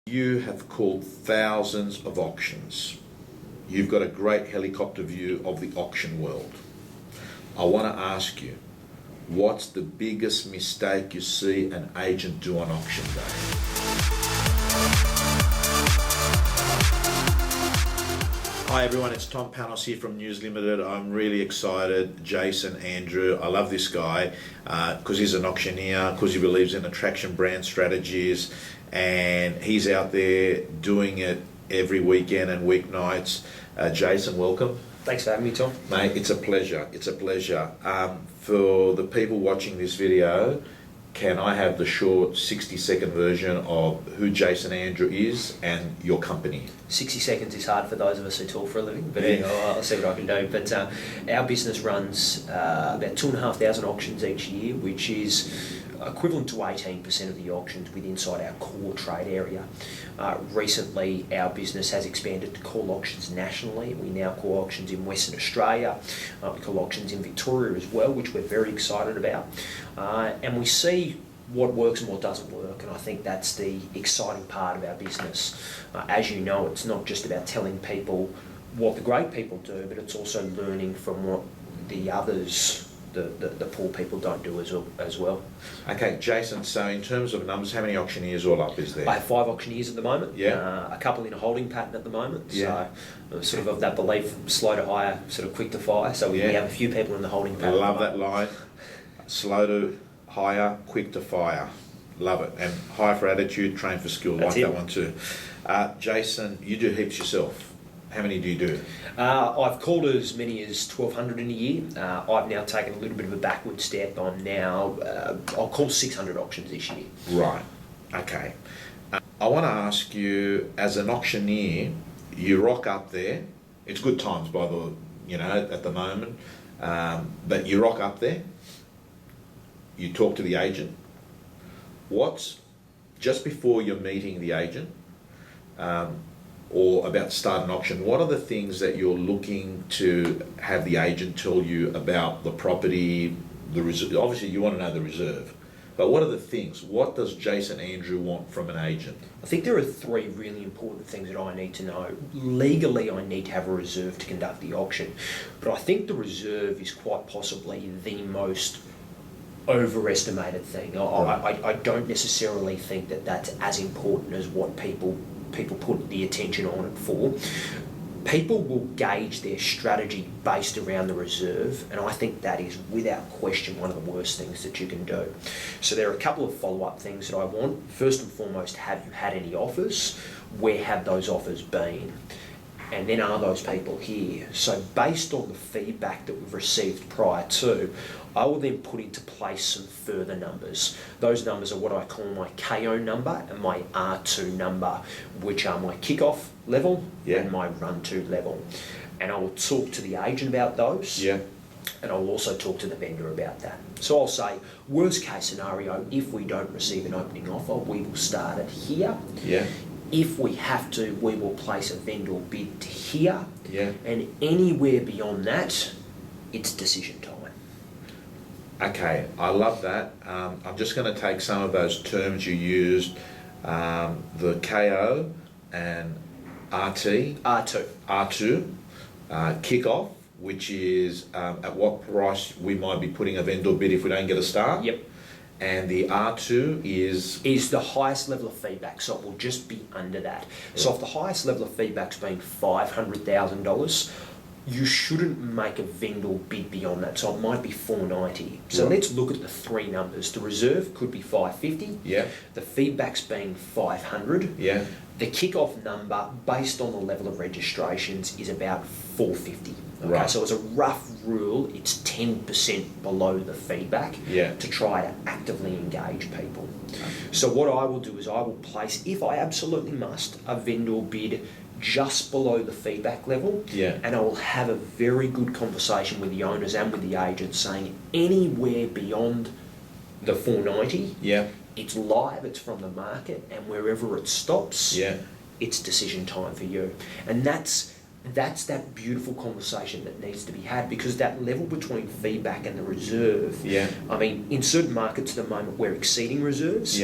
You have called thousands of auctions. You've got a great helicopter view of the auction world. I want to ask you, what's the biggest mistake you see an agent do on auction day? Hi everyone, it's Panos here from News Limited. I'm really excited. Jason, Andrew, I love this guy because he's an auctioneer, because he believes in attraction brand strategies, and he's out there doing it every weekend and weeknights. Jason, welcome. Thanks for having me, Tom. Mate, it's a pleasure. It's a pleasure. For the people watching this video, can I have the short 60-second version of who Jason Andrew is and your company? 60 seconds is hard for those of us who talk for a living, but anyway, I'll see what I can do. But our business runs about 2,500 auctions each year, which is equivalent to 18% of the auctions within inside our core trade area. Recently, our business has expanded to call auctions nationally. We now call auctions in Western Australia. We call auctions in Victoria as well, which we're very excited about. And we see what works and what doesn't work, and I think that's the exciting part of our business. As you know, it's not just about telling people what the great people do, but it's also learning from what the others, the poor people, don't do as well. Okay, Jason, so in terms of numbers, how many auctioneers all up is there? I have 5 auctioneers at the moment, yeah. A couple in a holding pattern at the moment, yeah. So sort of that belief, slow to hire, sort of quick to fire, so we have a few people in the holding pattern. I love that line, slow to hire, quick to fire. Love it. And hire for attitude, train for skill. Like that one too. Jason, you do heaps yourself. How many do you do? I've called as many as 1,200 in a year. I've now taken a little bit of a backward step. I'm now, I'll call 600 auctions this year. Right. Okay. I want to ask you, as an auctioneer, you rock up there. It's good times, by the at the moment. But you rock up there. You talk to the agent. What's just before you're meeting the agent, or about to start an auction, what are the things that you're looking to have the agent tell you about the property, the reserve? Obviously you want to know the reserve, but what are the things? What does Jason Andrew want from an agent? I think there are 3 really important things that I need to know. Legally, I need to have a reserve to conduct the auction, but I think the reserve is quite possibly the most overestimated thing. I don't necessarily think that that's as important as what people put the attention on it for. People will gauge their strategy based around the reserve, and I think that is without question one of the worst things that you can do. So there are a couple of follow-up things that I want. First and foremost, have you had any offers? Where have those offers been? And then, are those people here? So based on the feedback that we've received prior to, I will then put into place some further numbers. Those numbers are what I call my KO number and my R2 number, which are my kickoff level and my run to level. And I will talk to the agent about those. Yeah. And I'll also talk to the vendor about that. So I'll say, worst case scenario, if we don't receive an opening offer, we will start it here. Yeah. If we have to, we will place a vendor bid to here. Yeah. And anywhere beyond that, it's decision time. Okay, I love that. I'm just going to take some of those terms you used, the KO and RT. R2, kickoff, which is at what price we might be putting a vendor bid if we don't get a start. Yep. And the R2 is the highest level of feedback, so it will just be under that. Yeah. So if the highest level of feedback's been $500,000, you shouldn't make a vendor bid beyond that. So it might be $490. So let's look at the 3 numbers. The reserve could be $550. Yeah. The feedback's been $500. Yeah. The kickoff number, based on the level of registrations, is about $450. Okay, right. So as a rough rule, it's 10% below the feedback to try to actively engage people. Okay. So what I will do is I will place, if I absolutely must, a vendor bid just below the feedback level, and I will have a very good conversation with the owners and with the agents saying anywhere beyond the $490, it's live, it's from the market, and wherever it stops, it's decision time for you. And that's that beautiful conversation that needs to be had, because that level between feedback and the reserve, I mean, in certain markets at the moment we're exceeding reserves,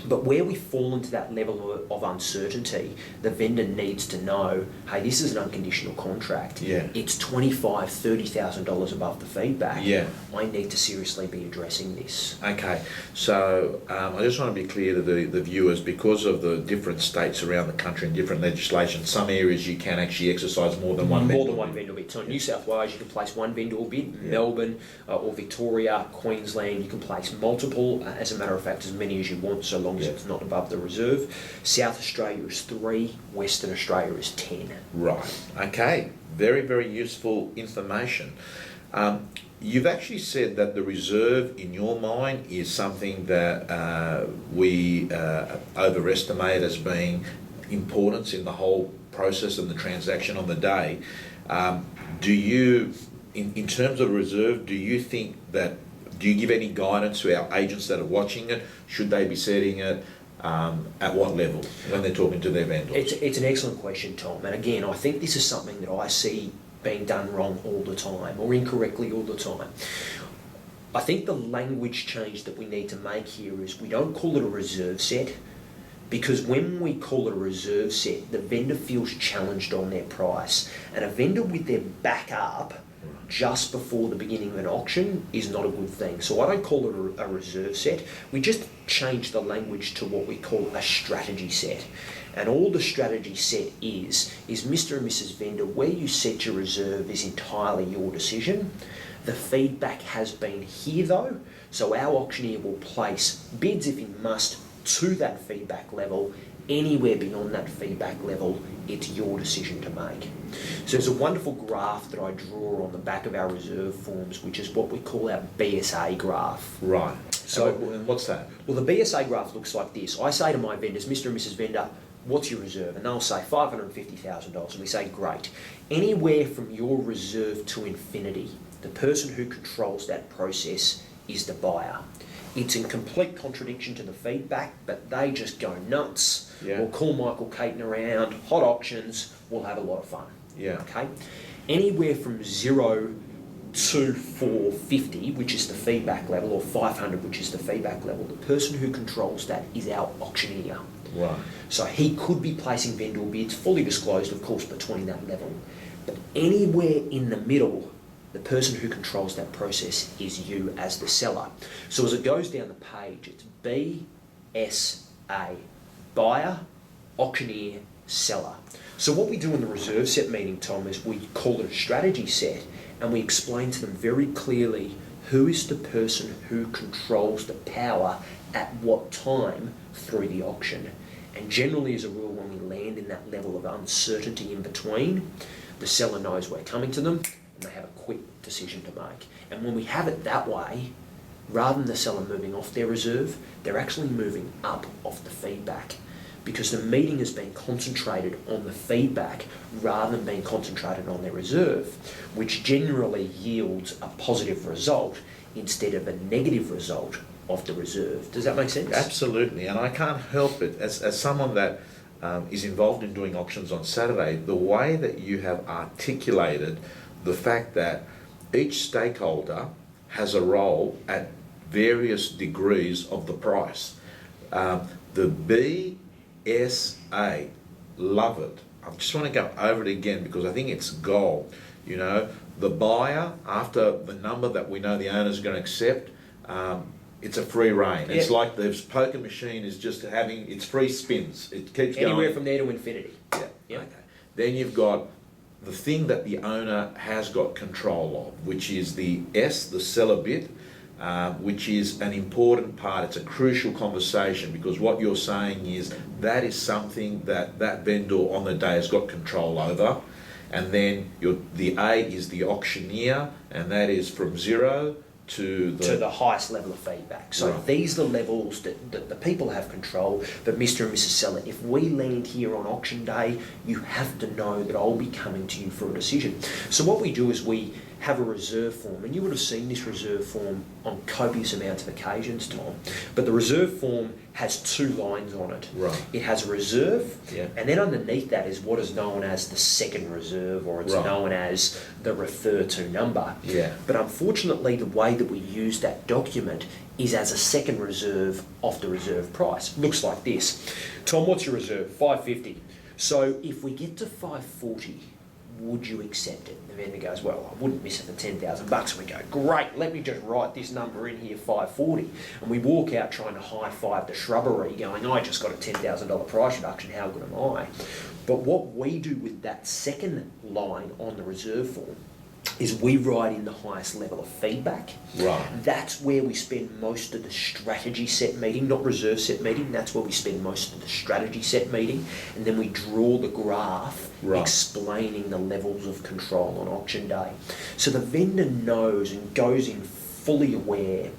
But where we fall into that level of uncertainty, the vendor needs to know, hey, this is an unconditional contract. Yeah. It's $25,000, $30,000 above the feedback. Yeah. I need to seriously be addressing this. Okay, so I just want to be clear to the viewers, because of the different states around the country and different legislation, some areas you can actually exercise more than one vendor. More than one vendor bid. So in New South Wales, you can place one vendor bid. Yeah. Melbourne or Victoria, Queensland, you can place multiple. As a matter of fact, as many as you want, so long as it's not above the reserve. South Australia is 3, Western Australia is 10. Right, okay, very, very useful information. You've actually said that the reserve, in your mind, is something that we overestimate as being importance in the whole process and the transaction on the day. Do you, in terms of reserve, do you think that, do you give any guidance to our agents that are watching it? Should they be setting it at what level when they're talking to their vendors? It's an excellent question, Tom. And again, I think this is something that I see being done wrong all the time, or incorrectly all the time. I think the language change that we need to make here is we don't call it a reserve set, because when we call it a reserve set, the vendor feels challenged on their price. And a vendor with their back up just before the beginning of an auction is not a good thing. So I don't call it a reserve set. We just change the language to what we call a strategy set. And all the strategy set is Mr. and Mrs. Vendor, where you set your reserve is entirely your decision. The feedback has been here though, so our auctioneer will place bids if he must to that feedback level. Anywhere beyond that feedback level, it's your decision to make. So there's a wonderful graph that I draw on the back of our reserve forms, which is what we call our BSA graph. Right. So, and what's that? Well, the BSA graph looks like this. I say to my vendors, Mr. and Mrs. Vendor, what's your reserve? And they'll say $550,000. And we say, great. Anywhere from your reserve to infinity, the person who controls that process is the buyer. It's in complete contradiction to the feedback, but they just go nuts. Yeah. We'll call Michael Caton around, hot auctions, we'll have a lot of fun. Yeah. Okay? Anywhere from 0 to 450, which is the feedback level, or 500, which is the feedback level, the person who controls that is our auctioneer. Right. So he could be placing vendor bids, fully disclosed, of course, between that level. But anywhere in the middle, the person who controls that process is you as the seller. So as it goes down the page, it's BSA, buyer, auctioneer, seller. So what we do in the reserve set meeting, Tom, is we call it a strategy set, and we explain to them very clearly who is the person who controls the power at what time through the auction. And generally, as a rule, when we land in that level of uncertainty in between, the seller knows we're coming to them and they have a quick decision to make. And when we have it that way, rather than the seller moving off their reserve, they're actually moving up off the feedback, because the meeting has been concentrated on the feedback rather than being concentrated on their reserve, which generally yields a positive result instead of a negative result of the reserve. Does that make sense? Absolutely, and I can't help it, as someone that is involved in doing auctions on Saturday, the way that you have articulated the fact that each stakeholder has a role at various degrees of the price. The BSA, love it. I just want to go over it again because I think it's gold. You know, the buyer, after the number that we know the owner's going to accept, it's a free reign. Yeah. It's like the poker machine is just having its free spins. It keeps going. Anywhere from there to infinity. Yeah. Yeah. Okay. Then you've got the thing that the owner has got control of, which is the S, the seller bit, which is an important part. It's a crucial conversation, because what you're saying is that is something that that vendor on the day has got control over. And then the A is the auctioneer, and that is from 0 to the highest level of feedback. So Right. these are the levels that the people have control. But Mr. and Mrs. Seller, if we land here on auction day, you have to know that I'll be coming to you for a decision. So what we do is we have a reserve form, and you would have seen this reserve form on copious amounts of occasions, Tom, but the reserve form has 2 lines on it. Right. It has a reserve, Yeah. and then underneath that is what is known as the second reserve, or it's Right. known as the refer to number. Yeah. But unfortunately, the way that we use that document is as a second reserve off the reserve price. Looks like this. Tom, what's your reserve? 550. So if we get to 540, would you accept it? The vendor goes, well, I wouldn't miss it for 10,000 bucks. And we go, great, let me just write this number in here, 540. And we walk out trying to high-five the shrubbery, going, I just got a $10,000 price reduction, how good am I? But what we do with that second line on the reserve form is we write in the highest level of feedback. Right. That's where we spend most of the strategy set meeting, not reserve set meeting. That's where we spend most of the strategy set meeting. And then we draw the graph explaining the levels of control on auction day. So the vendor knows and goes in fully aware.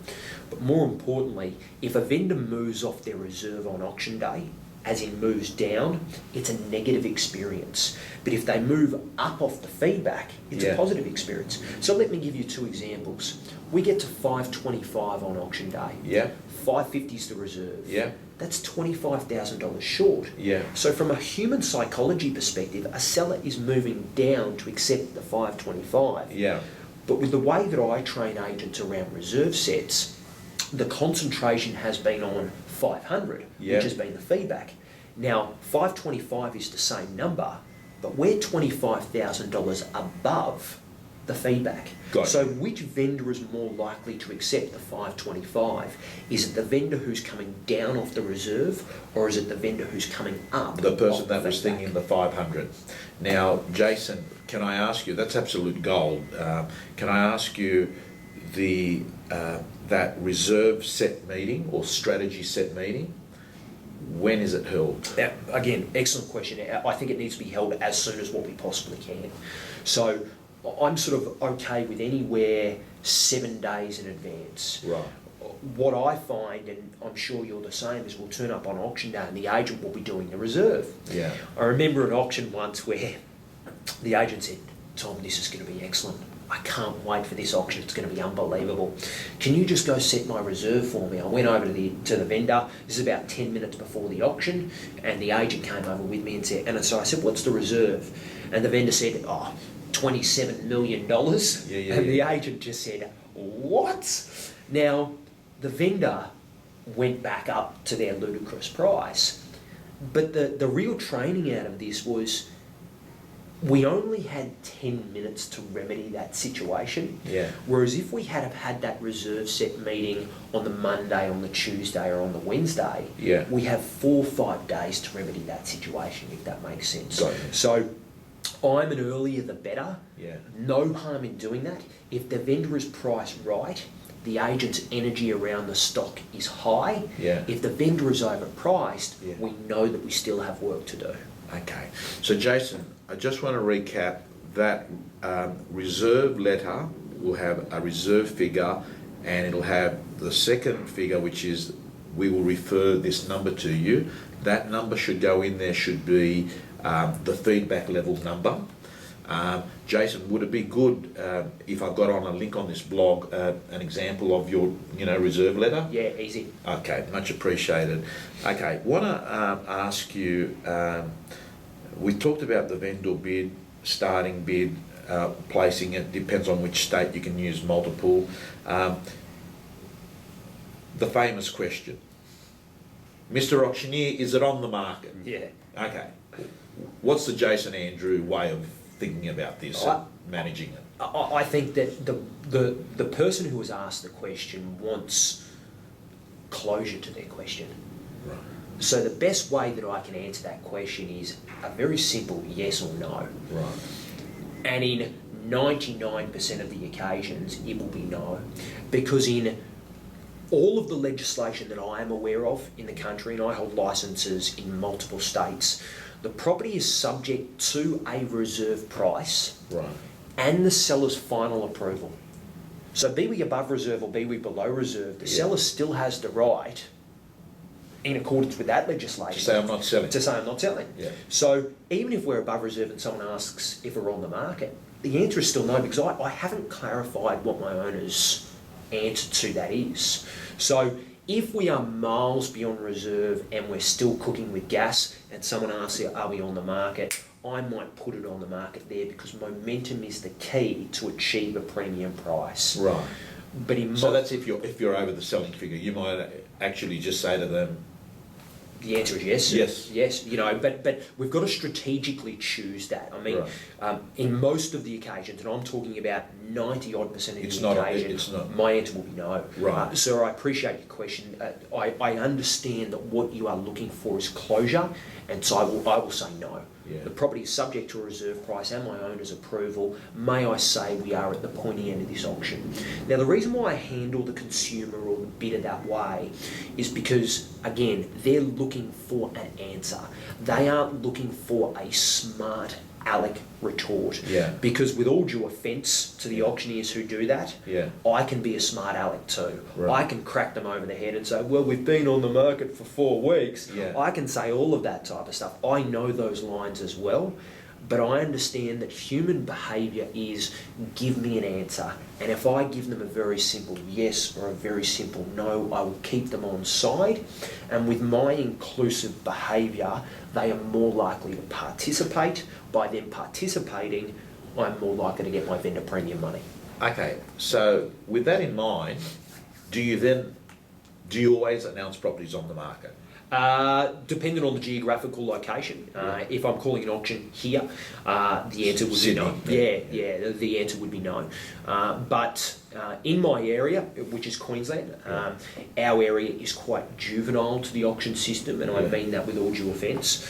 But more importantly, if a vendor moves off their reserve on auction day, as in moves down, it's a negative experience. But if they move up off the feedback, it's a positive experience. So let me give you 2 examples. We get to 525 on auction day. Yeah. 550 is the reserve. Yeah. That's $25,000 short. Yeah. So from a human psychology perspective, a seller is moving down to accept the 525. Yeah. But with the way that I train agents around reserve sets, the concentration has been on 500, Yeah. which has been the feedback. Now, 525 is the same number, but we're $25,000 above the feedback. Got So it. which vendor is more likely to accept the 525? Is it the vendor who's coming down off the reserve, or is it the vendor who's coming up? The person off that the was feedback? thinking the 500. Now, Jason, can I ask you, that's absolute gold. Can I ask you that reserve set meeting or strategy set meeting, when is it held? Now, again, excellent question. I think it needs to be held as soon as what we possibly can. So I'm sort of okay with anywhere 7 days in advance. Right. What I find, and I'm sure you're the same, is we'll turn up on auction day and the agent will be doing the reserve. Yeah. I remember an auction once where the agent said, Tom, this is going to be excellent. I can't wait for this auction. It's going to be unbelievable. Can you just go set my reserve for me? I went over to the vendor. This is about 10 minutes before the auction, and the agent came over with me and said, and so I said, what's the reserve? And the vendor said, $27 million. And the agent just said, what? Now, the vendor went back up to their ludicrous price. But the real training out of this was, we only had 10 minutes to remedy that situation. Yeah. Whereas if we had have had that reserve set meeting on the Monday, on the Tuesday, or on the Wednesday, we have 4 or 5 days to remedy that situation, if that makes sense. Got it. So I'm an earlier the better. Yeah. No harm in doing that. If the vendor is priced right, the agent's energy around the stock is high. Yeah. If the vendor is overpriced, we know that we still have work to do. Okay. So, Jason, I just want to recap that reserve letter will have a reserve figure, and it'll have the second figure, which is we will refer this number to you. That number should go in there, should be the feedback level number. Jason, would it be good if I got on a link on this blog an example of your reserve letter? Yeah, easy. Okay, much appreciated. Okay, want to ask you, we talked about the vendor bid, starting bid, placing it, depends on which state, you can use multiple. The famous question, Mr. Auctioneer, is it on the market? Yeah. Okay. What's the Jason Andrew way of thinking about this, managing it? I think that the person who was asked the question wants closure to their question. Right. So the best way that I can answer that question is a very simple yes or no. Right. And in 99% of the occasions, it will be no. Because in all of the legislation that I am aware of in the country, and I hold licences in multiple states, the property is subject to a reserve price. Right. And the seller's final approval. So be we above reserve or be we below reserve, the seller still has the right, in accordance with that legislation, To say I'm not selling. to say I'm not selling. Yeah. So even if we're above reserve and someone asks if we're on the market, the answer is still no, because I haven't clarified what my owner's answer to that is. So if we are miles beyond reserve and we're still cooking with gas and someone asks, are we on the market, I might put it on the market there because momentum is the key to achieve a premium price. Right. But so that's if you're over the selling figure. You might actually just say to them, the answer is yes. Yes. Yes, you know, but we've got to strategically choose that. I mean, right. In most of the occasions, and I'm talking about 90-odd% of It's the not occasions, my answer will be no. Right. Sir, I appreciate your question. I understand that what you are looking for is closure, and so I will say no. Yeah. The property is subject to a reserve price and my owner's approval. May I say we are at the pointy end of this auction. Now, the reason why I handle the consumer or the bidder that way is because, again, they're looking for an answer. They aren't looking for a smart aleck retort. Yeah. Because with all due offence to the auctioneers who do that, yeah. I can be a smart aleck too. Right. I can crack them over the head and say, well, we've been on the market for 4 weeks. Yeah. I can say all of that type of stuff. I know those lines as well. But I understand that human behaviour is give me an answer. And if I give them a very simple yes or a very simple no, I will keep them on side. And with my inclusive behaviour, they are more likely to participate. By them participating, I'm more likely to get my vendor premium money. Okay, so with that in mind, do you always announce properties on the market? Depending on the geographical location, if I'm calling an auction here, the answer would Sydney, be no. Yeah, the answer would be no. But in my area, which is Queensland, our area is quite juvenile to the auction system, and I mean that with all due offence.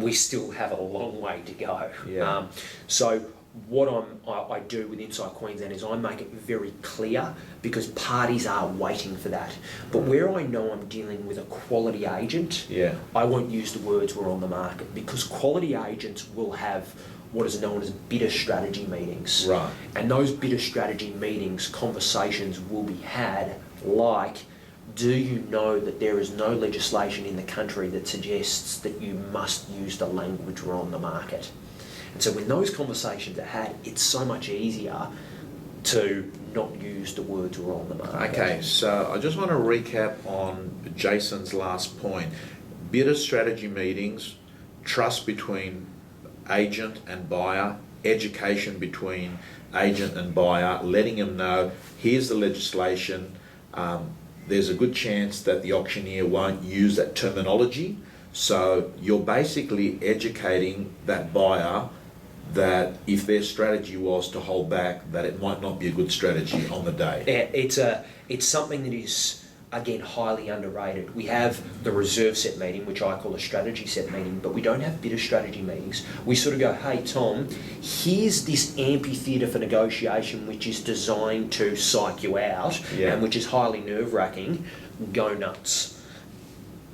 We still have a long way to go. Yeah. So what I do with Inside Queensland is I make it very clear, because parties are waiting for that. But where I know I'm dealing with a quality agent, I won't use the words "we're on the market," because quality agents will have what is known as bidder strategy meetings. Right. And those bidder strategy meetings, conversations will be had like, do you know that there is no legislation in the country that suggests that you must use the language "we're on the market"? And so when those conversations are had, it's so much easier to not use the words "we're on the market." Okay, so I just want to recap on Jason's last point. Bidder strategy meetings, trust between agent and buyer, education between agent and buyer, letting them know, here's the legislation, there's a good chance that the auctioneer won't use that terminology, so you're basically educating that buyer that if their strategy was to hold back, that it might not be a good strategy on the day. It's something that is, again, highly underrated. We have the reserve set meeting, which I call a strategy set meeting, but we don't have bidder strategy meetings. We sort of go, hey Tom, here's this amphitheatre for negotiation which is designed to psych you out and which is highly nerve-wracking. Go nuts.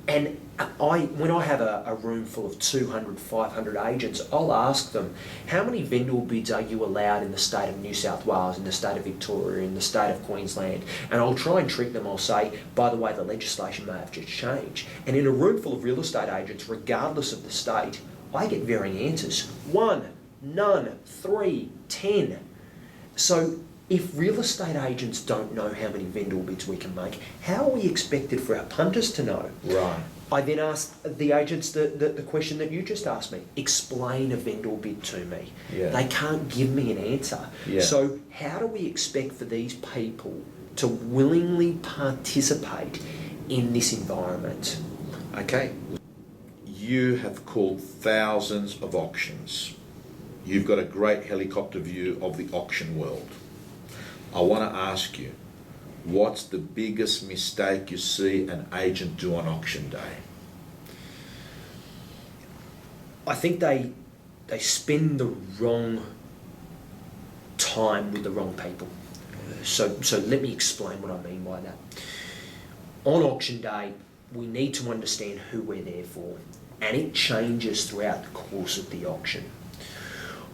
And when I have a room full of 200, 500 agents, I'll ask them, how many vendor bids are you allowed in the state of New South Wales, in the state of Victoria, in the state of Queensland? And I'll try and trick them. I'll say, by the way, the legislation may have just changed. And in a room full of real estate agents, regardless of the state, I get varying answers. 1, none, 3, 10. So if real estate agents don't know how many vendor bids we can make, how are we expected for our punters to know? Right. I then ask the agents the question that you just asked me. Explain a vendor bid to me. Yeah. They can't give me an answer. Yeah. So how do we expect for these people to willingly participate in this environment? Okay. You have called thousands of auctions. You've got a great helicopter view of the auction world. I want to ask you, what's the biggest mistake you see an agent do on auction day? I think they spend the wrong time with the wrong people. So let me explain what I mean by that. On auction day, we need to understand who we're there for, and it changes throughout the course of the auction.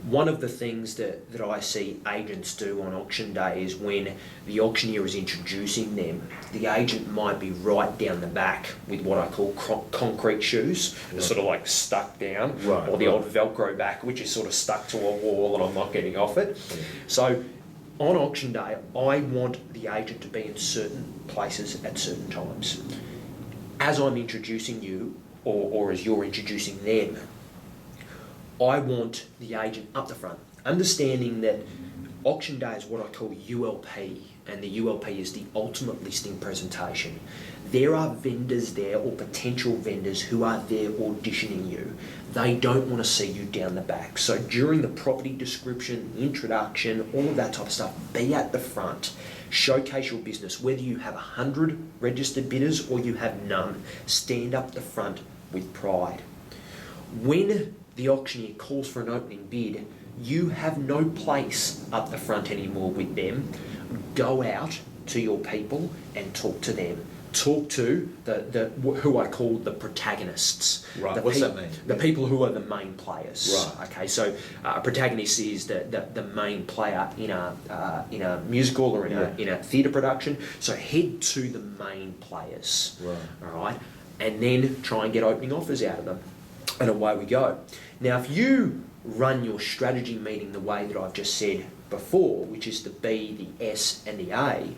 One of the things that I see agents do on auction day is when the auctioneer is introducing them, the agent might be right down the back with what I call concrete shoes. They're sort of like stuck down, or the old Velcro back, which is sort of stuck to a wall and I'm not getting off it. So on auction day, I want the agent to be in certain places at certain times. As I'm introducing you, or as you're introducing them, I want the agent up the front, understanding that auction day is what I call ULP, and the ULP is the ultimate listing presentation. There are vendors there, or potential vendors, who are there auditioning you. They don't want to see you down the back. So during the property description, introduction, all of that type of stuff, be at the front. Showcase your business. Whether you have 100 registered bidders or you have none, stand up the front with pride. When the auctioneer calls for an opening bid, you have no place up the front anymore with them. Go out to your people and talk to them. Talk to the who I call the protagonists. Right. What's that mean? The people who are the main players. Right. Okay. So a protagonist is the main player in a musical or in a theatre production. So head to the main players. Right. All right. And then try and get opening offers out of them. And away we go. Now, if you run your strategy meeting the way that I've just said before, which is the B, the S, and the A,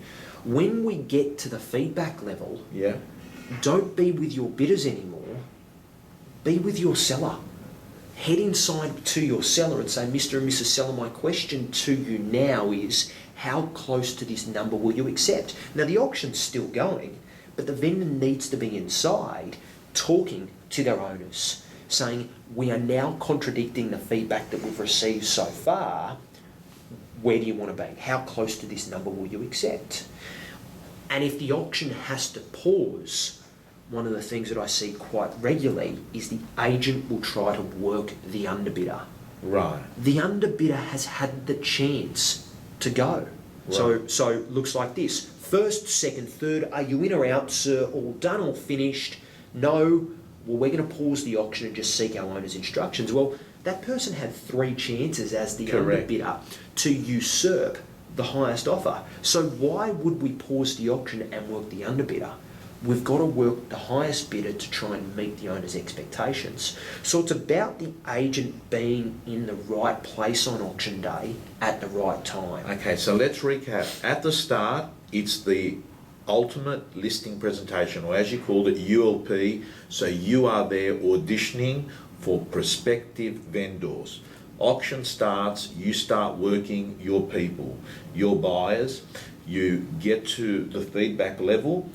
when we get to the feedback level, don't be with your bidders anymore, be with your seller. Head inside to your seller and say, Mr. and Mrs. Seller, my question to you now is, how close to this number will you accept? Now, the auction's still going, but the vendor needs to be inside talking to their owners, saying, we are now contradicting the feedback that we've received so far. Where do you want to be? How close to this number will you accept? And if the auction has to pause, one of the things that I see quite regularly is the agent will try to work the underbidder. Right. The underbidder has had the chance to go. Right. So looks like this. First, second, third, are you in or out, sir? All done, all finished? No. Well, we're going to pause the auction and just seek our owner's instructions. Well, that person had 3 chances as the underbidder to usurp the highest offer. So why would we pause the auction and work the underbidder? We've got to work the highest bidder to try and meet the owner's expectations. So it's about the agent being in the right place on auction day at the right time. Okay, so let's recap. At the start, it's the ultimate listing presentation, or as you called it, ULP. So you are there auditioning for prospective vendors. Auction starts, you start working your people, your buyers, you get to the feedback level.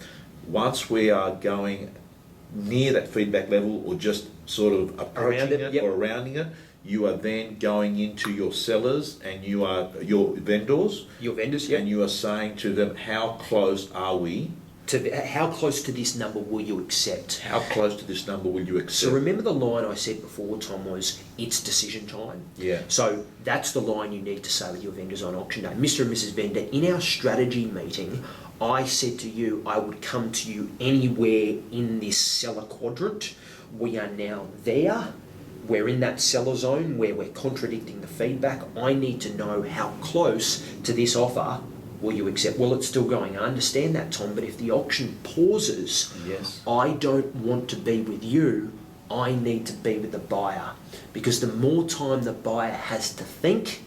Once we are going near that feedback level, or just sort of approaching it or rounding it, you are then going into your sellers and you are your vendors. Your vendors, and you are saying to them, how close are we? How close to this number will you accept? How close to this number will you accept? So remember the line I said before, Tom, was it's decision time. Yeah. So that's the line you need to say with your vendors on auction day. Mr. and Mrs. Vendor, in our strategy meeting, I said to you I would come to you anywhere in this seller quadrant. We are now there. We're in that seller zone where we're contradicting the feedback. I need to know how close to this offer will you accept. Well, it's still going. I understand that, Tom, but if the auction pauses, I don't want to be with you. I need to be with the buyer, because the more time the buyer has to think,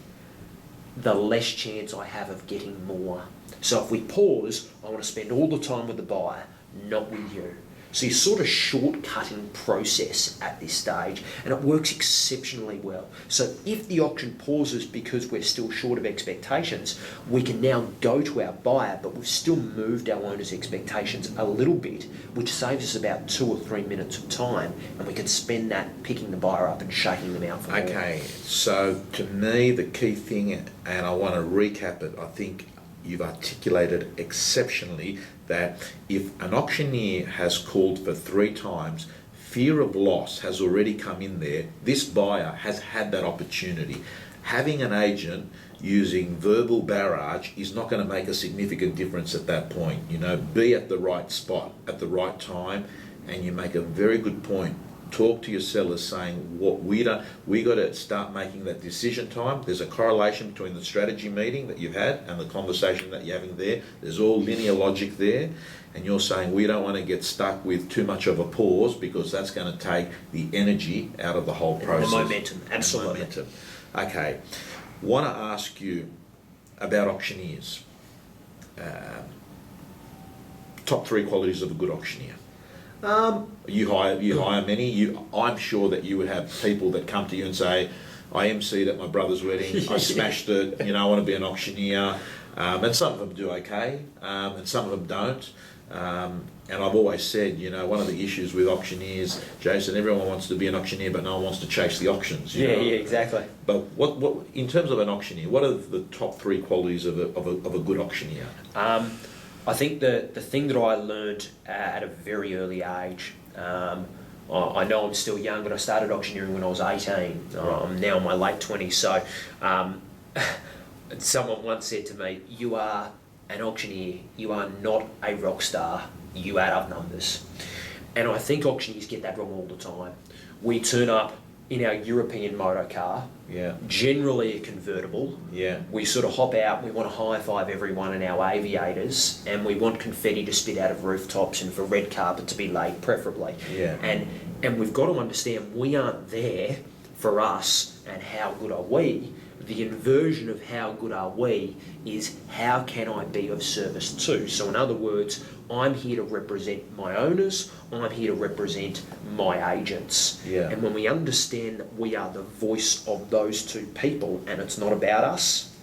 the less chance I have of getting more. So if we pause, I want to spend all the time with the buyer, not with you. So you're sort of shortcutting process at this stage, and it works exceptionally well. So if the auction pauses because we're still short of expectations, we can now go to our buyer, but we've still moved our owner's expectations a little bit, which saves us about 2 or 3 minutes of time, and we can spend that picking the buyer up and shaking them out for more. Okay, so to me the key thing, and I want to recap it, I think you've articulated exceptionally, that if an auctioneer has called for 3 times, fear of loss has already come in there. This buyer has had that opportunity. Having an agent using verbal barrage is not going to make a significant difference at that point. You know, be at the right spot at the right time, and you make a very good point. talk to your sellers saying what we got to start making that decision time. There's a correlation between the strategy meeting that you've had and the conversation that you're having there. There's all linear logic there, and you're saying we don't want to get stuck with too much of a pause because that's going to take the energy out of the whole process. The momentum, absolutely. Momentum. Okay, want to ask you about auctioneers. Top 3 qualities of a good auctioneer. You hire many. I'm sure that you would have people that come to you and say, I emceed at my brother's wedding, I smashed it, I want to be an auctioneer. And some of them do okay, and some of them don't. And I've always said, one of the issues with auctioneers, Jason, everyone wants to be an auctioneer, but no one wants to chase the auctions. Yeah, exactly. But what in terms of an auctioneer, what are the top 3 qualities of a good auctioneer? I think the thing that I learned at a very early age, I know I'm still young, but I started auctioneering when I was 18. I'm now in my late 20s. So someone once said to me, you are an auctioneer, you are not a rock star, you add up numbers. And I think auctioneers get that wrong all the time. We turn up in our European motor car, generally a convertible. We sort of hop out, we want to high-five everyone in our aviators, and we want confetti to spit out of rooftops and for red carpet to be laid, preferably. And we've got to understand we aren't there for us and how good are we. The inversion of how good are we is how can I be of service to. So in other words, I'm here to represent my owners, I'm here to represent my agents. And when we understand that we are the voice of those two people and it's not about us,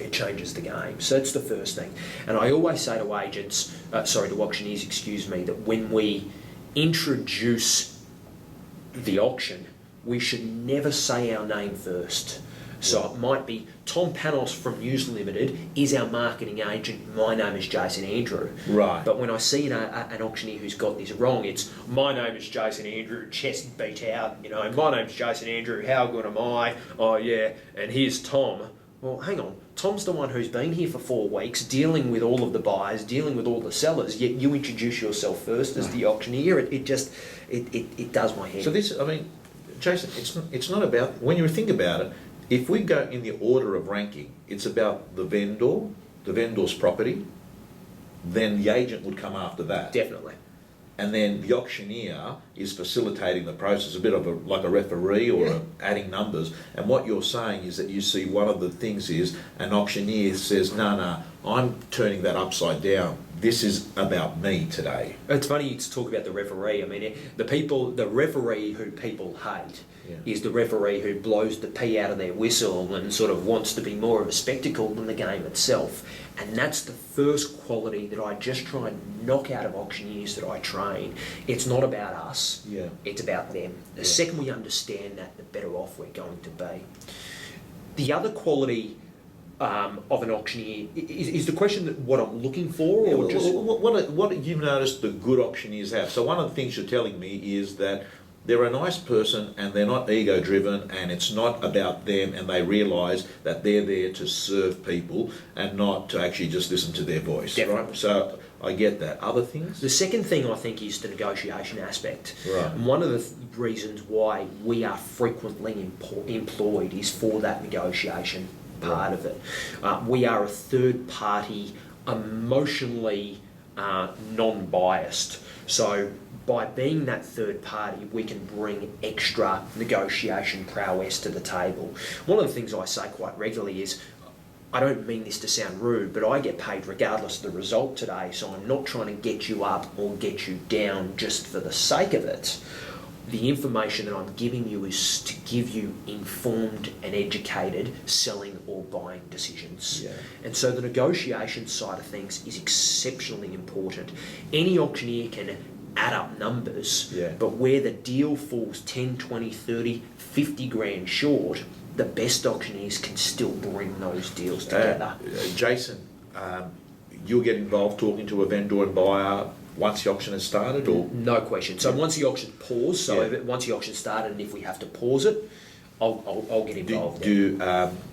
it changes the game. So that's the first thing. And I always say to to auctioneers, that when we introduce the auction, we should never say our name first. So it might be Tom Panos from News Limited is our marketing agent. My name is Jason Andrew. Right. But when I see an auctioneer who's got this wrong, it's my name is Jason Andrew, chest beat out. My name's Jason Andrew. How good am I? Oh yeah. And here's Tom. Well, hang on. Tom's the one who's been here for 4 weeks, dealing with all of the buyers, dealing with all the sellers. Yet you introduce yourself first as the auctioneer. It does my head. So Jason, it's not about when you think about it. If we go in the order of ranking, it's about the vendor's property, then the agent would come after that. Definitely. And then the auctioneer is facilitating the process, a bit of like a referee or adding numbers. And what you're saying is that you see one of the things is an auctioneer says, no, I'm turning that upside down. This is about me today. It's funny you talk about the referee. I mean, the referee who people hate is the referee who blows the pee out of their whistle and sort of wants to be more of a spectacle than the game itself. And that's the first quality that I just try and knock out of auctioneers that I train. It's not about us, it's about them. The second we understand that, the better off we're going to be. The other quality of an auctioneer is the question that what I'm looking for, or just what you've noticed the good auctioneers have. So one of the things you're telling me is that they're a nice person and they're not ego driven and it's not about them, and they realise that they're there to serve people and not to actually just listen to their voice. Definitely. Right? So I get that. Other things? The second thing I think is the negotiation aspect. Right. And one of the reasons why we are frequently employed is for that negotiation part of it. We are a third party, emotionally non-biased. So by being that third party, we can bring extra negotiation prowess to the table. One of the things I say quite regularly is, I don't mean this to sound rude, but I get paid regardless of the result today, so I'm not trying to get you up or get you down just for the sake of it. The information that I'm giving you is to give you informed and educated selling or buying decisions. And so the negotiation side of things is exceptionally important. Any auctioneer can add up numbers, but where the deal falls 10, 20, 30, 50 grand short, the best auctioneers can still bring those deals together. Jason, you'll get involved talking to a vendor and buyer once the auction has started, or? No question. So once the auction paused, once the auction started, and if we have to pause it, I'll get involved. Do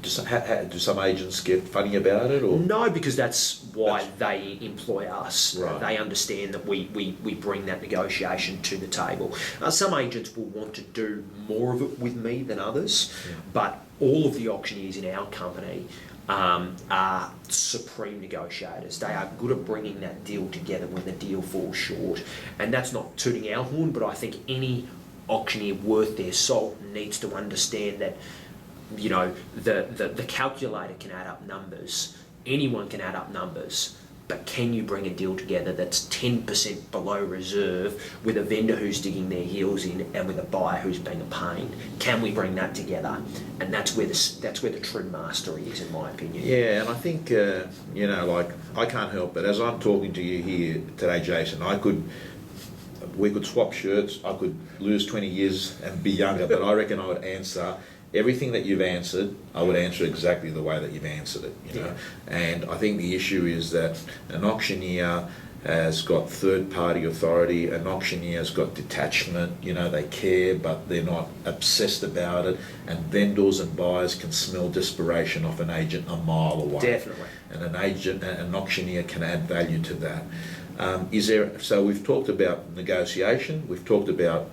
some agents get funny about it, or no? Because that's why they employ us. Right. They understand that we bring that negotiation to the table. Some agents will want to do more of it with me than others, but all of the auctioneers in our company are supreme negotiators. They are good at bringing that deal together when the deal falls short. And that's not tooting our horn, but I think any auctioneer worth their salt needs to understand that, the calculator can add up numbers. Anyone can add up numbers. But can you bring a deal together that's 10% below reserve with a vendor who's digging their heels in and with a buyer who's being a pain? Can we bring that together? And that's where the true mastery is, in my opinion. Yeah, and I think I can't help it. As I'm talking to you here today, Jason, we could swap shirts. I could lose 20 years and be younger, but I reckon I would answer everything that you've answered. I would answer exactly the way that you've answered it. Yeah. And I think the issue is that an auctioneer has got third-party authority. An auctioneer has got detachment. They care, but they're not obsessed about it. And vendors and buyers can smell desperation off an agent a mile away. Definitely. And an auctioneer can add value to that. So we've talked about negotiation. We've talked about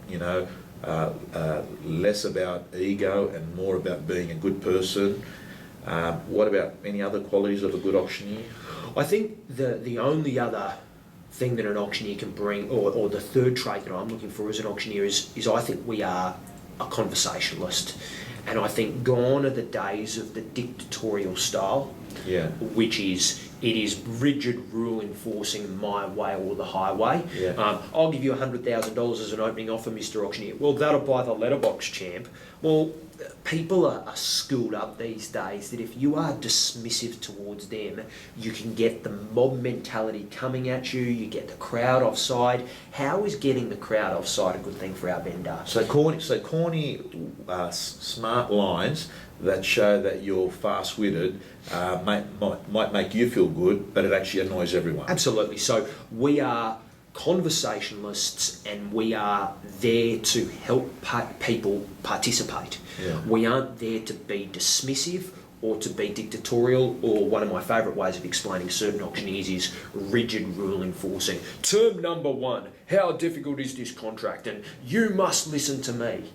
less about ego and more about being a good person. What about any other qualities of a good auctioneer? I think the only other thing that an auctioneer can bring, or the third trait that I'm looking for as an auctioneer is I think we are a conversationalist. And I think gone are the days of the dictatorial style, which is it is rigid rule enforcing my way or the highway. Yeah. I'll give you $100,000 as an opening offer, Mr. Auctioneer. Well, that'll buy the letterbox, champ. Well, people are schooled up these days that if you are dismissive towards them, you can get the mob mentality coming at you, you get the crowd offside. How is getting the crowd offside a good thing for our vendor? So corny, smart lines that show that you're fast-witted might make you feel good, but it actually annoys everyone. Absolutely. So we are conversationalists and we are there to help people participate. Yeah. We aren't there to be dismissive or to be dictatorial, or one of my favourite ways of explaining certain auctioneers is rigid rule enforcing. Term number 1, how difficult is this contract? And you must listen to me.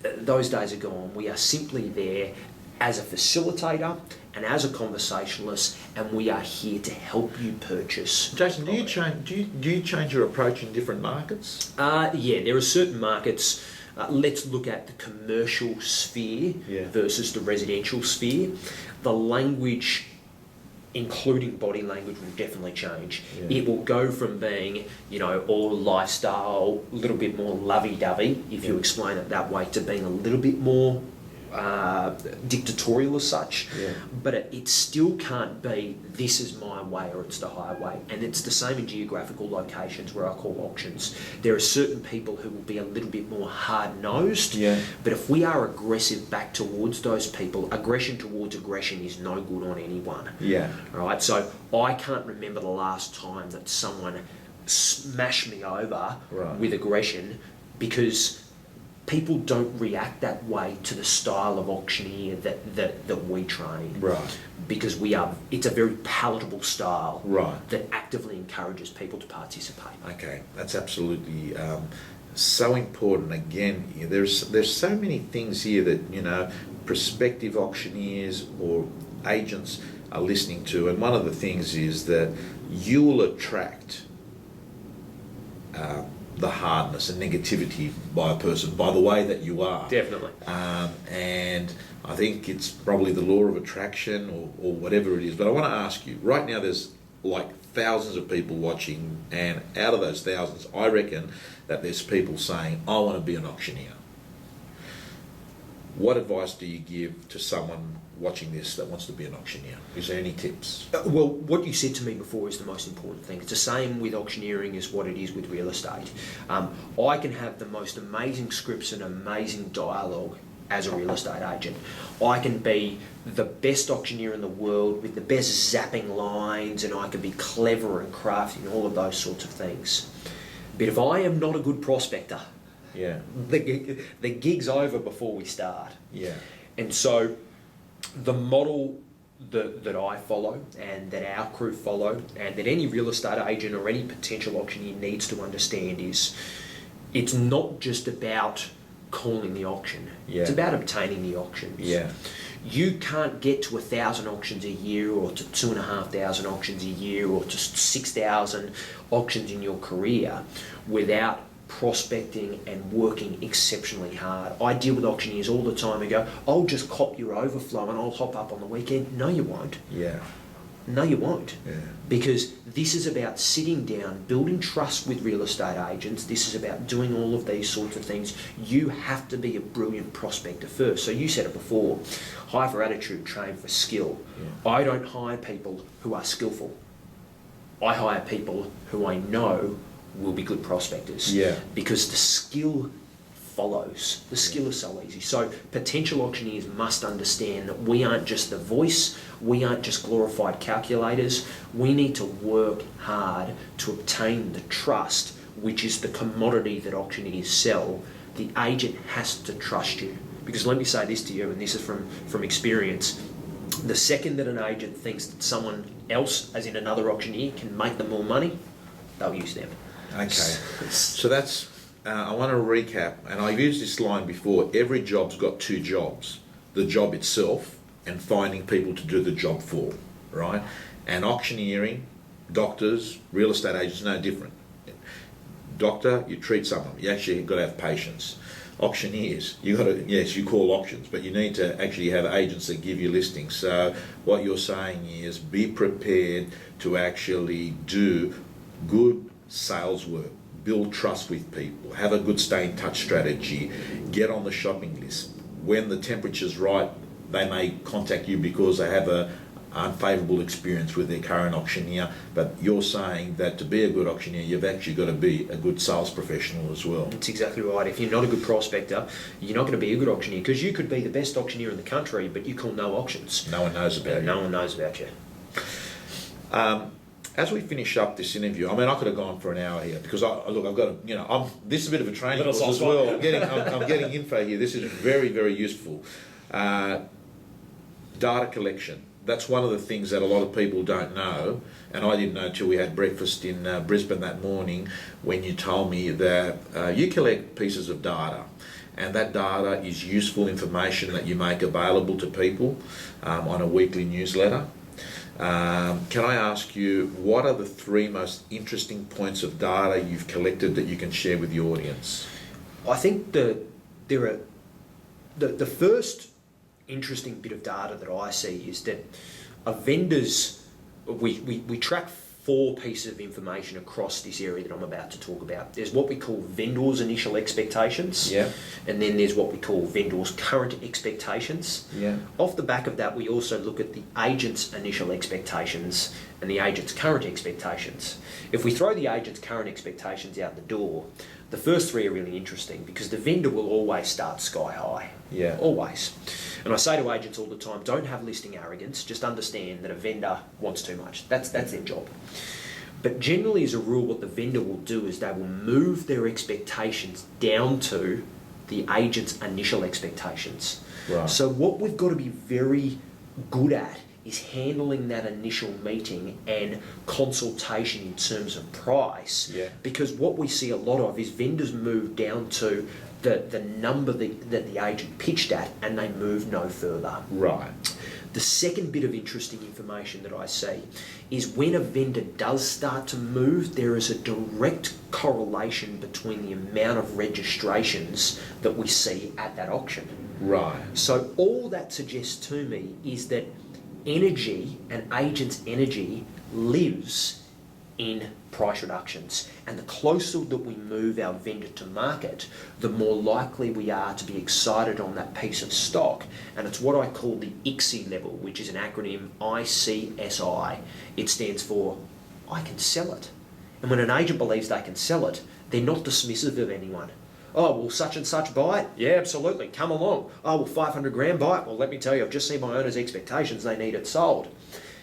Those days are gone. We are simply there as a facilitator and as a conversationalist, and we are here to help you purchase. Jason, do you change your approach in different markets? Yeah, there are certain markets. Let's look at the commercial sphere versus the residential sphere. The language, including body language, will definitely change. Yeah. It will go from being, all lifestyle, a little bit more lovey-dovey, if you explain it that way, to being a little bit more dictatorial as such. Yeah. But it still can't be, this is my way or it's the highway. And it's the same in geographical locations where I call auctions. There are certain people who will be a little bit more hard-nosed. Yeah. But if we are aggressive back towards those people, aggression towards aggression is no good on anyone. Yeah. All right. So I can't remember the last time that someone smashed me over with aggression, because people don't react that way to the style of auctioneer that we train. Right. Because it's a very palatable style. Right. That actively encourages people to participate. Okay, that's absolutely so important. Again, there's so many things here that prospective auctioneers or agents are listening to, and one of the things is that you will attract the hardness and negativity by a person by the way that you are. Definitely. And I think it's probably the law of attraction or whatever it is. But I want to ask you, right now there's like thousands of people watching, and out of those thousands, I reckon that there's people saying, I want to be an auctioneer. What advice do you give to someone watching this that wants to be an auctioneer? Is there any tips? Well, what you said to me before is the most important thing. It's the same with auctioneering as what it is with real estate. I can have the most amazing scripts and amazing dialogue as a real estate agent. I can be the best auctioneer in the world with the best zapping lines, and I can be clever and crafty and all of those sorts of things. But if I am not a good prospector, Yeah. The gig's over before we start. Yeah. And so the model that I follow and that our crew follow and that any real estate agent or any potential auctioneer needs to understand is it's not just about calling the auction. Yeah. It's about obtaining the auctions. Yeah. You can't get to 1,000 auctions a year or to 2,500 auctions a year or to 6,000 auctions in your career without prospecting and working exceptionally hard. I deal with auctioneers all the time and go, I'll just cop your overflow and I'll hop up on the weekend. No, you won't. Yeah. No, you won't. Yeah. Because this is about sitting down, building trust with real estate agents. This is about doing all of these sorts of things. You have to be a brilliant prospector first. So you said it before, hire for attitude, train for skill. Yeah. I don't hire people who are skillful. I hire people who I know will be good prospectors. Yeah. Because the skill follows. The skill is so easy. So potential auctioneers must understand that we aren't just the voice, we aren't just glorified calculators. We need to work hard to obtain the trust, which is the commodity that auctioneers sell. The agent has to trust you. Because let me say this to you, and this is from experience, the second that an agent thinks that someone else, as in another auctioneer, can make them more money, they'll use them. Okay. So that's, I want to recap, and I've used this line before, every job's got two jobs. The job itself and finding people to do the job for, right? And auctioneering, doctors, real estate agents, no different. Doctor, you treat someone, you actually got to have patience. Auctioneers, you got to, yes, you call auctions, but you need to actually have agents that give you listings. So what you're saying is be prepared to actually do good sales work, build trust with people, have a good stay in touch strategy, get on the shopping list. When the temperature's right, they may contact you because they have a unfavourable experience with their current auctioneer, but you're saying that to be a good auctioneer, you've actually got to be a good sales professional as well. That's exactly right. If you're not a good prospector, you're not going to be a good auctioneer, because you could be the best auctioneer in the country, but you call no auctions. No one knows about you. No one knows about you. As we finish up this interview, I mean, I could have gone for an hour here because I've got to, this is a bit of a training course as well. I'm getting info here. This is very, very useful. Data collection. That's one of the things that a lot of people don't know, and I didn't know till we had breakfast in Brisbane that morning when you told me that you collect pieces of data, and that data is useful information that you make available to people on a weekly newsletter. Can I ask you, what are the three most interesting points of data you've collected that you can share with the audience? I think the first interesting bit of data that I see is that a vendor's, we track 4 pieces of information across this area that I'm about to talk about. There's what we call vendors' initial expectations, yeah, and then there's what we call vendors' current expectations. Yeah. Off the back of that, we also look at the agent's initial expectations and the agent's current expectations. If we throw the agent's current expectations out the door, the first 3 are really interesting because the vendor will always start sky high. Yeah. Always. And I say to agents all the time, don't have listing arrogance, just understand that a vendor wants too much. That's their job. But generally, as a rule, what the vendor will do is they will move their expectations down to the agent's initial expectations. Right. So what we've got to be very good at is handling that initial meeting and consultation in terms of price. Yeah. Because what we see a lot of is vendors move down to the number that the agent pitched at, and they move no further. Right. The second bit of interesting information that I see is when a vendor does start to move, there is a direct correlation between the amount of registrations that we see at that auction. Right. So all that suggests to me is that energy, an agent's energy, lives in price reductions. And the closer that we move our vendor to market, the more likely we are to be excited on that piece of stock. And it's what I call the ICSI level, which is an acronym ICSI. It stands for I can sell it. And when an agent believes they can sell it, they're not dismissive of anyone. Oh, will such and such buy it? Yeah, absolutely. Come along. Oh, will 500 grand buy it? Well, let me tell you, I've just seen my owner's expectations. They need it sold.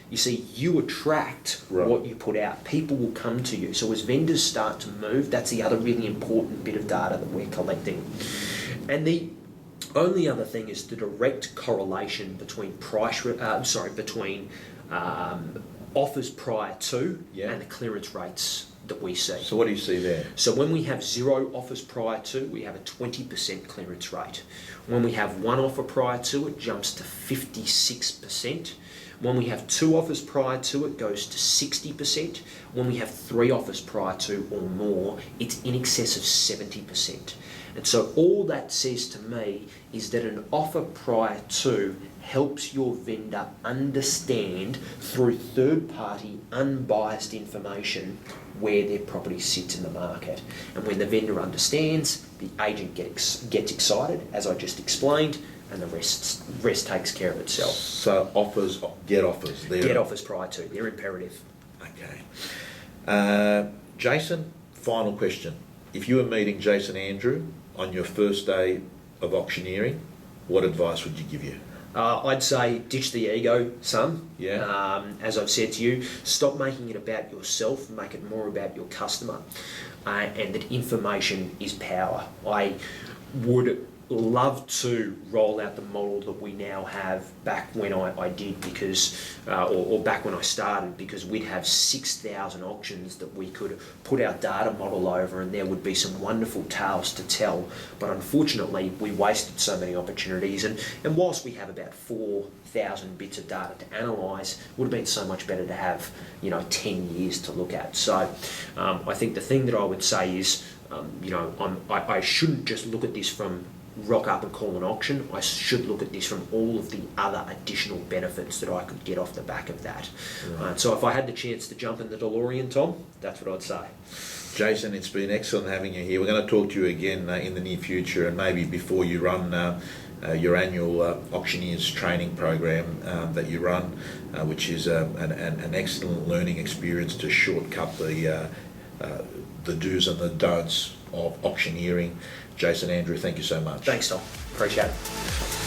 You see, you attract Right. what you put out. People will come to you. So as vendors start to move, that's the other really important bit of data that we're collecting. And the only other thing is the direct correlation between offers prior to Yeah. and the clearance rates that we see. So what do you see there? So when we have 0 offers prior to, we have a 20% clearance rate. When we have 1 offer prior to, it jumps to 56%. When we have 2 offers prior to, it goes to 60%. When we have 3 offers prior to or more, it's in excess of 70%. And so all that says to me is that an offer prior to helps your vendor understand through third-party unbiased information where their property sits in the market. And when the vendor understands, the agent gets excited, as I just explained, and the rest takes care of itself. So get offers. Get offers prior to, they're imperative. Okay. Jason, final question. If you were meeting Jason Andrew on your first day of auctioneering, what advice would you give you? I'd say ditch the ego, son. Yeah. As I've said to you, stop making it about yourself, make it more about your customer, and that information is power. I would love to roll out the model that we now have back when I did, because or back when I started, because we'd have 6,000 auctions that we could put our data model over, and there would be some wonderful tales to tell. But unfortunately, we wasted so many opportunities, and whilst we have about 4,000 bits of data to analyse, it would have been so much better to have 10 years to look at. So I think the thing that I would say is I shouldn't just look at this from rock up and call an auction. I should look at this from all of the other additional benefits that I could get off the back of that. Right. So if I had the chance to jump in the DeLorean, Tom, that's what I'd say. Jason, it's been excellent having you here. We're going to talk to you again in the near future, and maybe before you run your annual Auctioneers training program that you run, which is an excellent learning experience to shortcut the do's and the don'ts of auctioneering. Jason Andrew, thank you so much. Thanks, Tom. Appreciate it.